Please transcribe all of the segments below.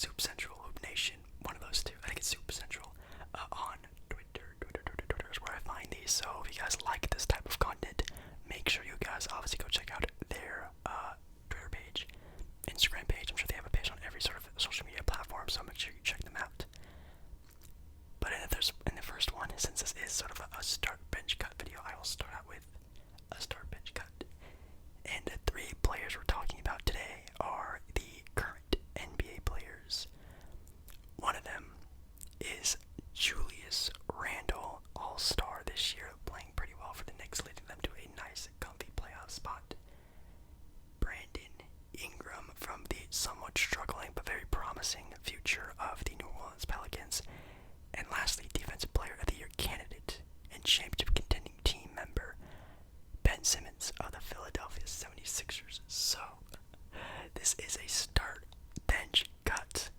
Soup Central, Hoop Nation, one of those two. I think it's Soup Central on Twitter. Twitter is where I find these. So if you guys like this type of content, make sure you guys obviously go check out their Twitter page, Instagram page. I'm sure they have a page on every sort of social media platform, so make sure you check them out. But in the first one, since this is sort of a start bench cut video, I will start out with a start bench cut. And the three players we're talking about today are the current NBA players. One of them is Julius Randle, all-star this year, playing pretty well for the Knicks, leading them to a nice, comfy playoff spot. Brandon Ingram from the somewhat struggling but very promising future of the New Orleans Pelicans. And lastly, Defensive Player of the Year candidate and championship contending team member, Ben Simmons of the Philadelphia 76ers. So, this is a start bench cut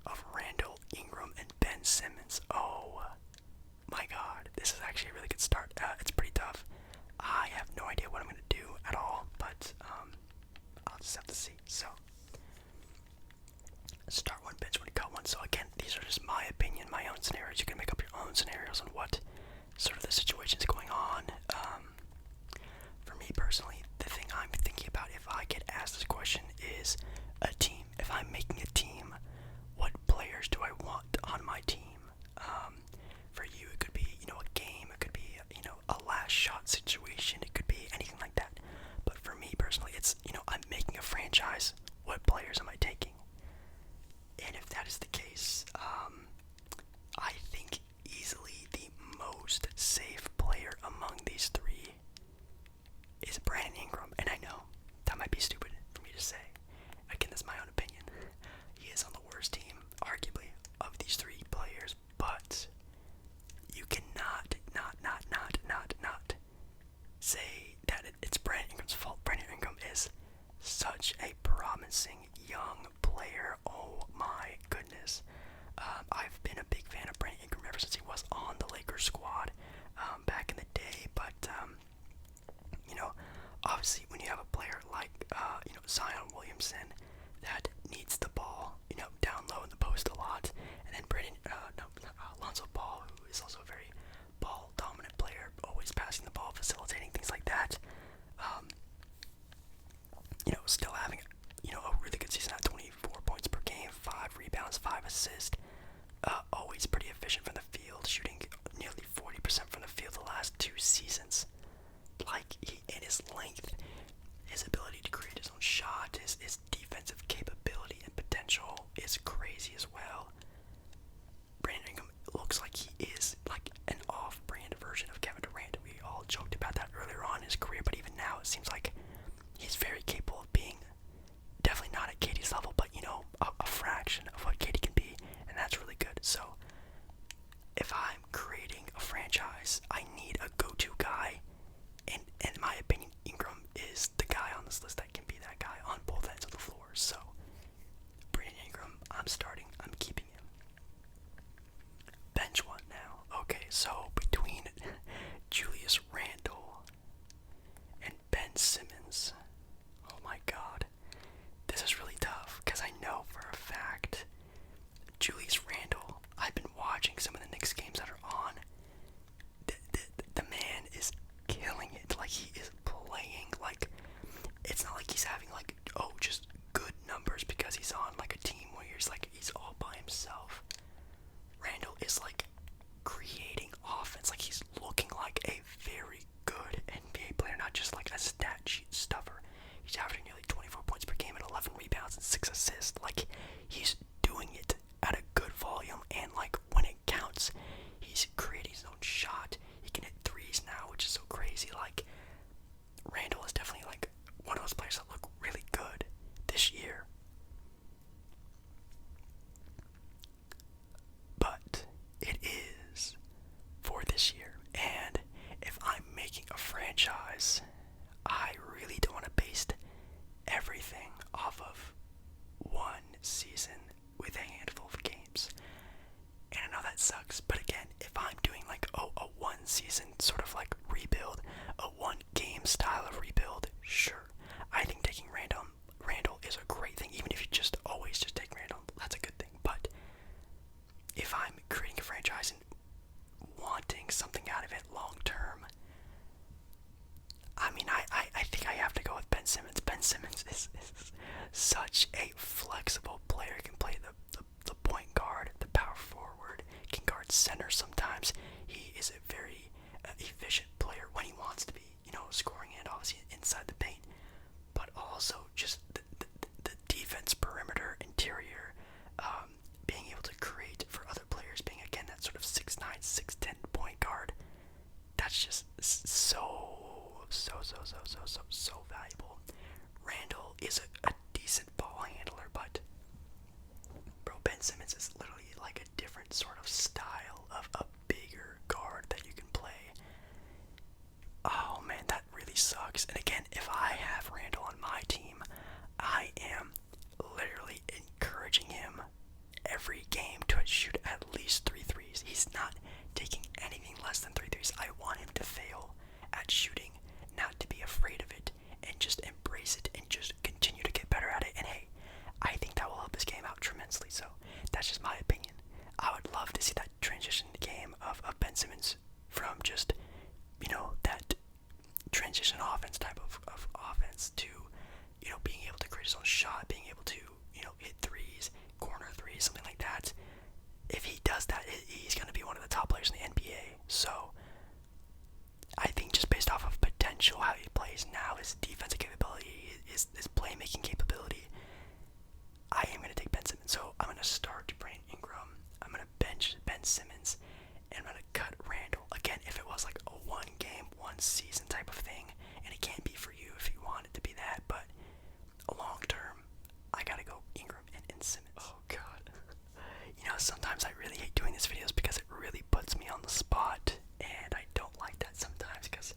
of Randall, Ingram, and Ben Simmons. Oh my god, this is actually a really good start. It's pretty tough. I have no idea what I'm going to do at all, but I'll just have to see. So, start one, bench one, cut one. So again, these are just my opinion, my own scenarios. You can make up your own scenarios on what sort of the situation is going on. For me personally, the thing I'm thinking about if I get asked this question is a team. If I'm making a team, what players do I want on my team? For you, it could be, a game. It could be, a last shot situation. It could be anything like that. But for me personally, it's, I'm making a franchise. What players am I taking? And if that is the case, I think easily the most safe player among these three is Brandon Ingram. And I know that might be stupid for me to say. Again, that's my own opinion. He is on the worst team, arguably, of these three players. But you cannot say that it's Brandon Ingram's fault. Brandon Ingram is such a promising young player. Oh my goodness. I've been a big fan of Brandon Ingram ever since he was on the Lakers squad back in the day. But, obviously when you have a player like, Zion Williamson that needs the ball, down low in the post a lot, and then Lonzo Ball, who is also a very ball-dominant player, always passing the ball, facilitating, things like that. Still having, a really good season at 24 points per game, 5 rebounds, 5 assists. Always pretty efficient from the field, shooting nearly 40% from the field the last 2 seasons. In his length, his ability to create his own shot, his defensive capability and potential is crazy as well. Brandon Ingram looks like he is like an off-brand version of Kevin Durant. We all joked about that earlier on in his career, but even now it seems like he's very capable of being definitely not at Katie's level, but a fraction of what Katie can be, and that's really good. So if I'm creating a franchise, I need a go-to guy, and in my opinion, Ingram is the guy on this list that can be that guy on both ends of the floor. So Brandon Ingram, I'm immensely. So that's just my opinion. I would love to see that transition in the game of Ben Simmons from just, that transition offense type of offense to, being able to create his own shot, being able to, hit threes, corner threes, something like that. If he does that, he's going to be one of the top players in the NBA. So I think just based off of potential, how he plays now, his defensive capability, his playmaking capability, I am going to take Ben Simmons. So I'm going to start Brandon Ingram. I'm going to bench Ben Simmons. And I'm going to cut Randall. Again, if it was like a one game, one season type of thing, and it can't be for you if you want it to be that, but long term, I got to go Ingram and Simmons. Oh, God. Sometimes I really hate doing these videos because it really puts me on the spot, and I don't like that sometimes because,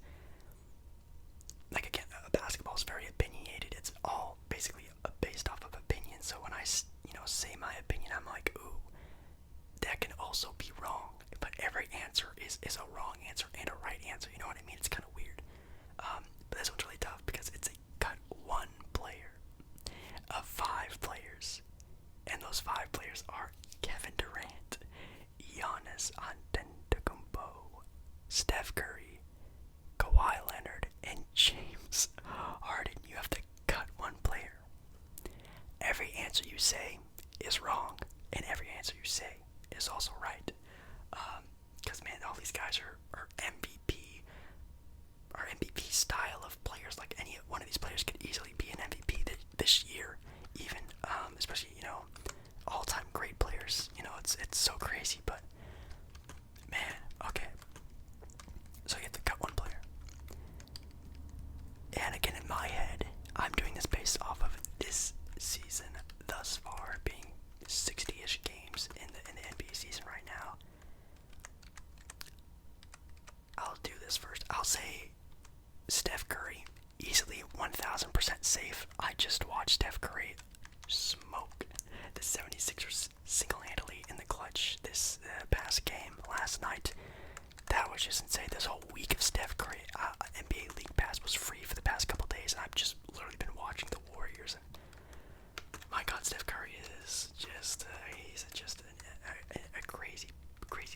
like, again, basketball is very opinionated. It's all basically based off of opinion. So when I, say my opinion, I'm like, ooh, that can also be wrong. But every answer is a wrong answer and a right answer. You know what I mean? It's kind of weird. But this one's really tough because it's a cut one player of 5 players. And those 5 players are Kevin Durant, Giannis Antetokounmpo, Steph Curry, Kawhi Leonard, and James Harden. You have to cut one player. Every answer you say is wrong, and every answer you say is also right. Because, man, all these guys are MVP style of players. Like, any one of these players could easily be an MVP this year, even, especially, all-time great players. It's so crazy, but, man, okay. So you have to cut one player. And again, in my head, I'm doing this based off of this season thus far, being 60-ish games in the NBA season right now. I'll do this first. I'll say Steph Curry, easily 1000% safe. I just watched Steph Curry smoke the 76ers single-handedly in the clutch this past game last night. That was just insane. This whole week of Steph Curry, NBA League Pass was free for the past couple days, and I've just literally been watching the Warriors. And my God, Steph Curry is just he's just a crazy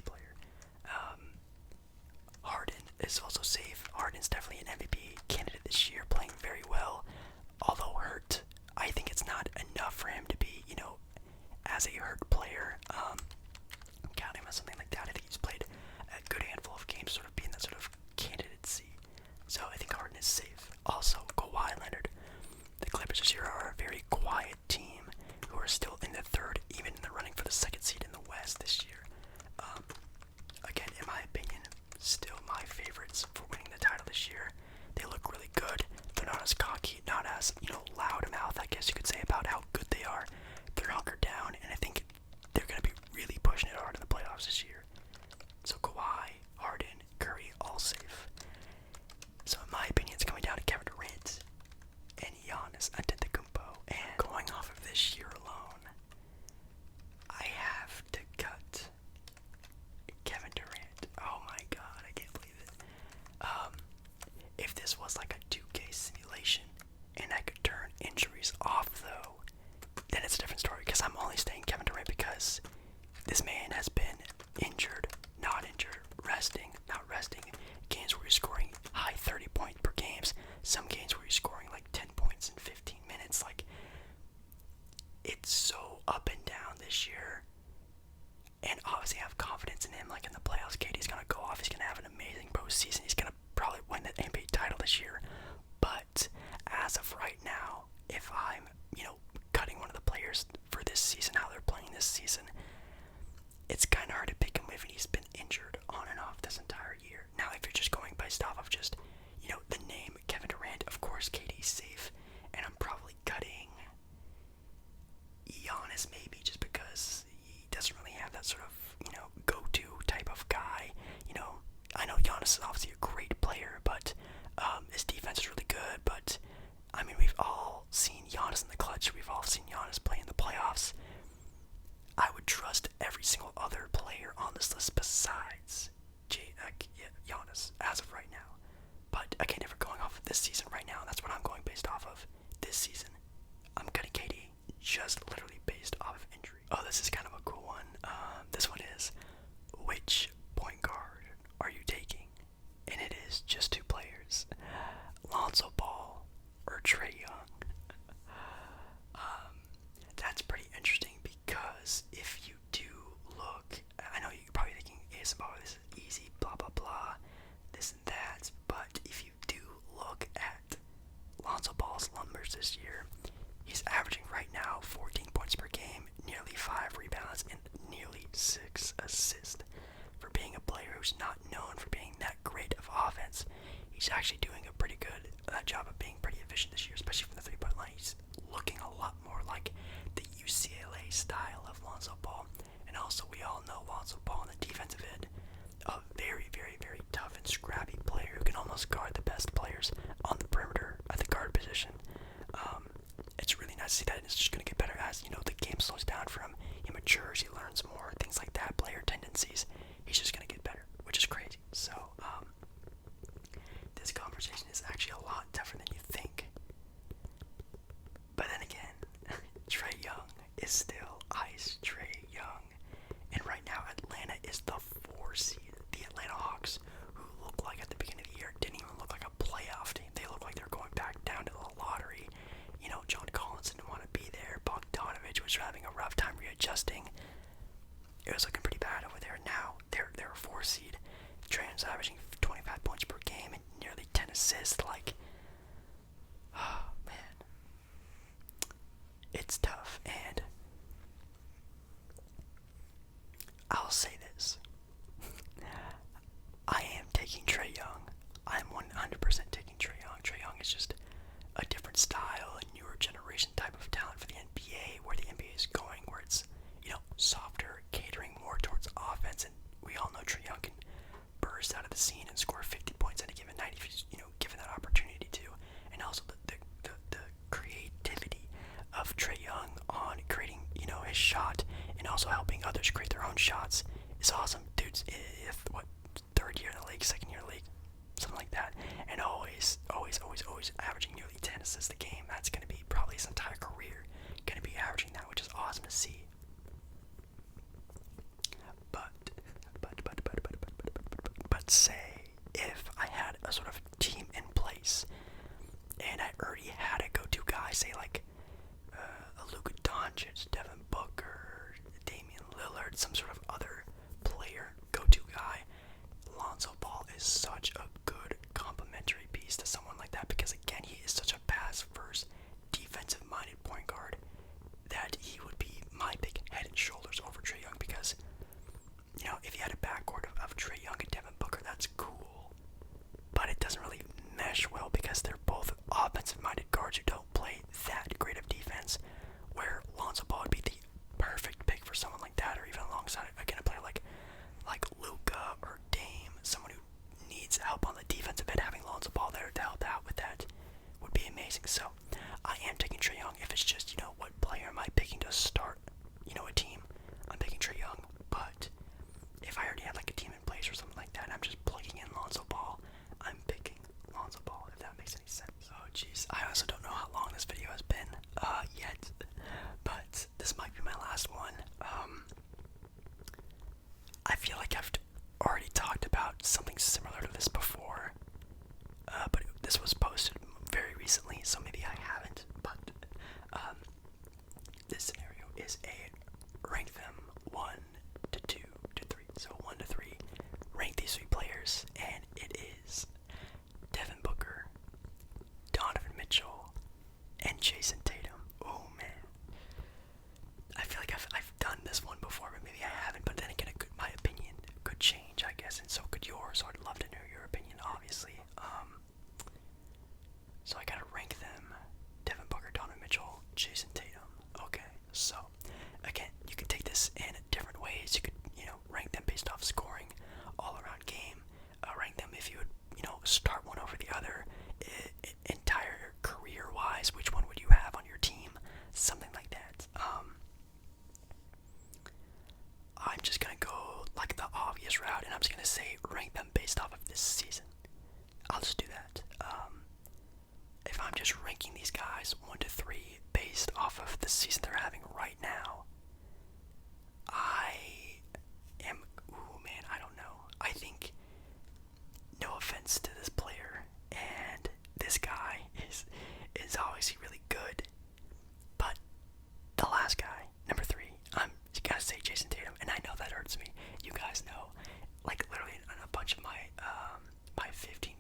player. Harden is also safe. Harden's definitely an MVP candidate this year, playing very well. Although hurt, I think it's not enough for him to be, as a hurt player, count him as something like that. I think he's played a good handful of games, sort of being that sort of candidacy. So I think Harden is safe. Also, Kawhi Leonard. The Clippers this year are a very quiet team who are still in the third, even in the running for the second seed in the West this year. Again, in my opinion, still my favorites for winning the title this year. They look really good. They're not as cocky, not as, loudmouth, I guess you could say, about how good they are. They're hunkered down, and I think they're going to be really pushing it hard in the playoffs this year. So Kawhi, Harden, Curry, all safe. So in my opinion, it's coming down to Kevin Durant and Giannis Antetokounmpo. And going off of this year alone, I have to cut Kevin Durant. Oh my God, I can't believe it. If this was like a 2K simulation and I could turn injuries off though, then it's a different story, because I'm only saying Kevin Durant because this man has been injured, not injured, resting, not resting. Games where he's scoring high 30 points per games, some games where he's scoring like 10 points in 15 minutes. Like, it's so up and down this year. And obviously I have confidence in him. Like, in the playoffs, KD's gonna go off. He's gonna have an amazing postseason. He's gonna probably win the NBA title this year. But as of right now, if I'm, cutting one of the players for this season, how they're playing this season, it's kind of hard to pick him if he's been injured on and off this entire year. Now, if you're just going based off of just, the name Kevin Durant, of course KD's safe, and I'm probably cutting Giannis maybe just because he doesn't really have that sort of, go-to type of guy. I know Giannis is obviously a great player, but his defense is really good. But I mean, we've all seen Giannis in the clutch. We've all seen Giannis play in the playoffs. I would trust every single other player on this list besides Giannis as of right now. But again, if we're going off of this season right now, that's what I'm going based off of this season. I'm cutting KD just literally based off of injury. style of Lonzo Ball. And also, we all know Lonzo Ball on the defensive end, a very, very, very tough and scrappy player who can almost guard the best players on the perimeter at the guard position. It's really nice to see that, and it's just going to get better as, the game slows down for him. He matures, he learns more, things like that, player tendencies. He's just going to get better, which is crazy. So, this conversation is actually a lot tougher than you think. But then again, Trae Young is still ice Trae Young. And right now, Atlanta is the 4 seed. The Atlanta Hawks, who look like at the beginning of the year, didn't even look like a playoff team. They look like they're going back down to the lottery. John Collins didn't want to be there. Bogdanovich was having a rough time readjusting. It was looking pretty bad over there. Now, they're a 4 seed. Trae's averaging 25 points per game and nearly 10 assists. Oh, man. It's tough. And I'll say this. I am taking Trae Young. I'm 100% taking Trae Young. Trae Young is just a different style, a newer generation type of talent for the NBA, where the NBA is going, where it's, softer, catering more towards offense, and we all know Trae Young can burst out of the scene and score 50 points at a given night if he's, given that opportunity to. And also the creativity of Trae Young on creating, his shot and also helping others create their own shots is awesome. Dude's, third year in the league, second year in the league, something like that, and always averaging nearly 10 assists a game. That's going to be probably his entire career going to be averaging that, which is awesome to see. But say if I had a sort of team in place and I already had a go-to guy, say like a Luka Doncic, Devin Booker, Damian Lillard, some sort of other player go-to guy, Lonzo Ball is such a good complementary piece to someone like that, because again, he is such a pass-first, defensive-minded point guard that he would be my pick head and shoulders over Trae Young, because if you had a backcourt of Trae Young and Devin Booker, that's cool, but it doesn't really mesh well because they're both offensive-minded guards who don't play that great of defense, where Lonzo Ball would be the perfect pick for someone like that, or even alongside again a player like Luka or Dame, someone who needs help on the defensive end. Having Lonzo Ball there to help out with that would be amazing. So I am taking Trae Young. If it's just, what player am I picking to start, a team, I'm picking Trae Young. But if I already had like a team in place or something like that, and I'm just plugging in Lonzo Ball, I'm picking Lonzo Ball, if that makes any sense. Oh jeez, I also don't know how long this video has been yet, but this might be my last one. I feel like I've already talked about something similar to this before, but this was posted very recently, so maybe I haven't. But this scenario is a rank them 1 to 2 to 3. So 1 to 3, rank these 3 players, and it is Devin Booker, Donovan Mitchell, and Jason Tatum. Oh man, I feel like I've done this one before, but maybe I haven't. But then again, my opinion could change, I guess, and so could yours. So I'd love to know your opinion, obviously. So I gotta rank them: Devin Booker, Donovan Mitchell, Jason Tatum. Okay, so again, you could take this in different ways. You could, rank them based off scoring, all-around game. Rank them if you would, start one over the other. Entire career-wise, which one would you have on your team? Something like that. I'm just gonna go like the obvious route, and I'm just gonna say rank them based off of this season. I'll just do that. If I'm just ranking these guys 1 to 3 based off of the season they're having right now, I don't know. I think, no offense to this player, and this guy is obviously really good, but the last guy, number 3, I'm gotta say Jason Tatum, and I know that hurts me. You guys know, like literally on a bunch of my my $15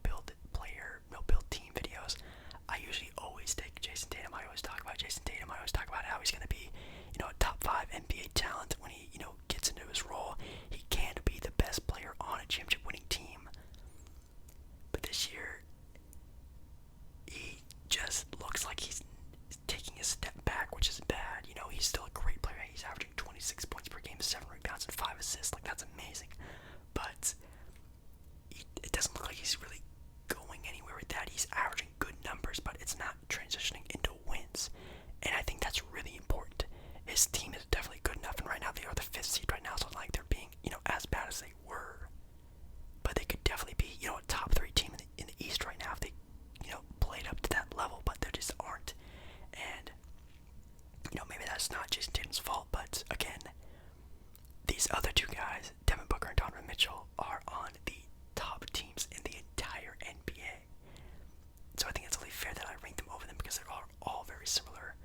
build player, build team videos, I usually always take Jason Tatum. I always talk about Jason Tatum. I always talk about how he's gonna be Mitchell's fault, but again, these other two guys, Devin Booker and Donovan Mitchell, are on the top teams in the entire NBA. So I think it's only fair that I rank them over them because they're all very similar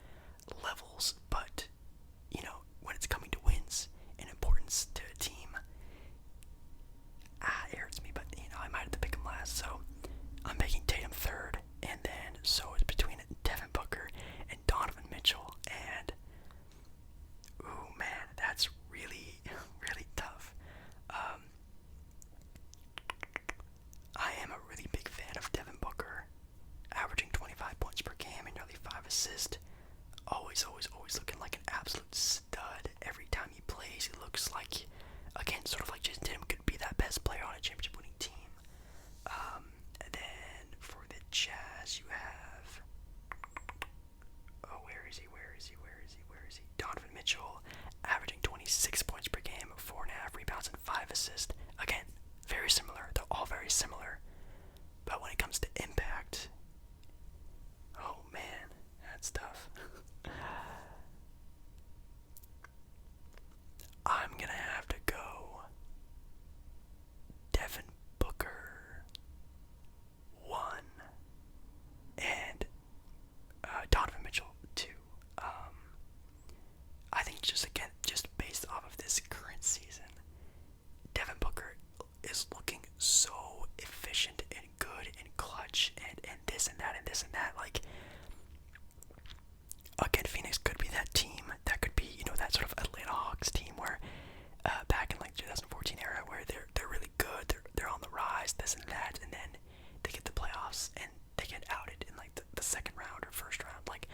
levels. But, you know, when it's coming to wins and importance to a team, it hurts me, but, you know, I might have to pick them last. So I'm picking Tatum third, and then so it's between Devin Booker and Donovan Mitchell. And, ooh, man, that's really, really tough. I am a really big fan of Devin Booker, averaging 25 points per game and nearly 5 assists. Always looking like an absolute stud. Every time he plays, he looks like, again, sort of like Jason Tatum could be that best player on a championship-winning team. And then for the Jazz, you have, where is he? Donovan Mitchell, averaging 26 points per game, 4.5 rebounds and 5 assists. Again, very similar. They're all very similar. But when it comes to impact, oh man, that's tough. I'm gonna have to go Devin Booker 1 and Donovan Mitchell 2. I think just based off of this current season, Devin Booker is looking so efficient and good and clutch and this and that and this and that. Like, again, Phoenix could be that team that could be, you know, that sort of Atlanta Hawks team where back in like 2014 era where they're really good, they're on the rise, this and that, and then they get the playoffs and they get outed in like the second round or first round. Like,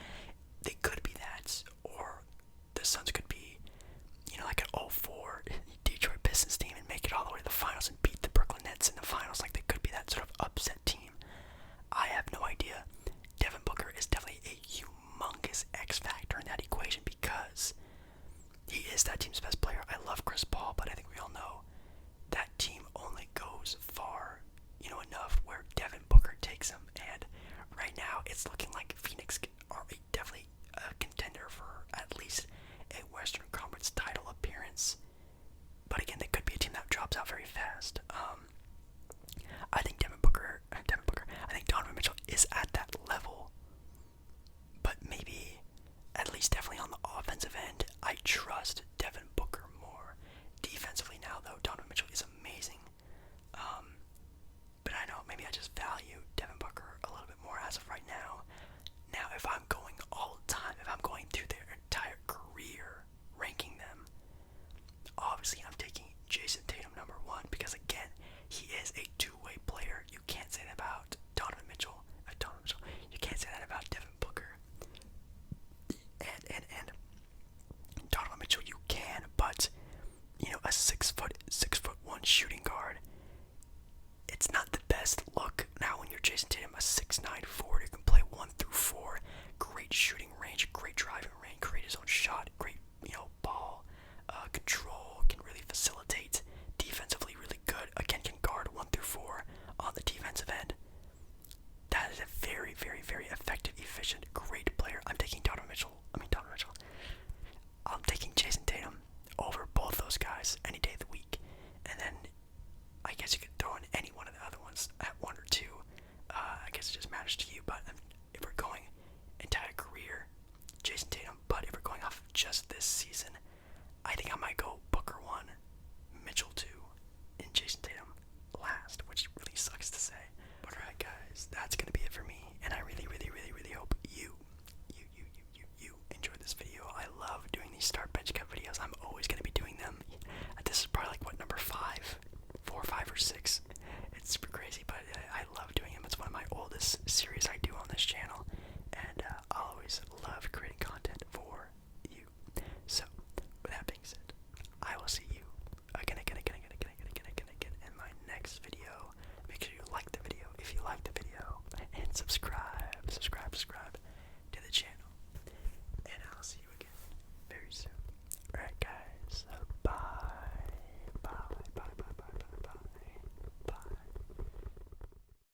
they could be that, or the Suns could be, you know, like an 0-4 Detroit Pistons team and make it all the way to the finals and beat the Brooklyn Nets in the finals. Like, they could be that sort of upset team. I have no idea. Devin Booker is definitely a humongous X factor in that equation because he is that team's best player. I love Chris Paul, but I think we all know that team only goes far, you know, enough where Devin Booker takes them. And right now, it's looking like Phoenix are definitely a contender for at least a Western Conference title appearance. But again, they could be a team that drops out very fast. I think I think Donovan Mitchell is at that level. But maybe, at least definitely on the offensive end, I trust Devin Booker more. Defensively now, though, Donovan Mitchell is amazing. But I know, maybe I just value Devin Booker a little bit more as of right now. Now, if I'm going all time, if I'm going through their entire career, ranking them, obviously I'm taking Jason Tatum number 1 because, again, he is a two-way player. You can't say that about Donovan Mitchell. You can't say that about Devin Booker. And Donovan Mitchell, you can, but, you know, a 6'1" shooting guard, it's not the best look. Now, when you're Jason Tatum, a 6'9" forward who can play 1 through 4, great shooting range, great driving range, create his own shot, great, you know, ball control, can really facilitate, defensively really good, again, can guard 1 through 4 on the defensive end. That is a very, very, very effective, efficient, great player. I'm taking I'm taking Jason Tatum over both those guys any day of the week. And then I guess you could throw in any one of the other ones at 1 or 2. I guess it just matters to you. But if we're going entire career, Jason Tatum. But if we're going off just this season, I think I might go Booker 1, Mitchell 2, and Jason Tatum last, which really sucks to say. But alright, guys, that's gonna be it for me. And I really, really, really, really hope you enjoyed this video. I love doing these start bench cut videos. I'm always gonna be doing them. This is probably like what, number 5, 4, 5, or 6. It's super crazy, but I love doing them. It's one of my oldest series I do on this channel, and I always love creating content for you. So, with that being said, I will see you again in my next video. Make sure you like the video if you like the video, and subscribe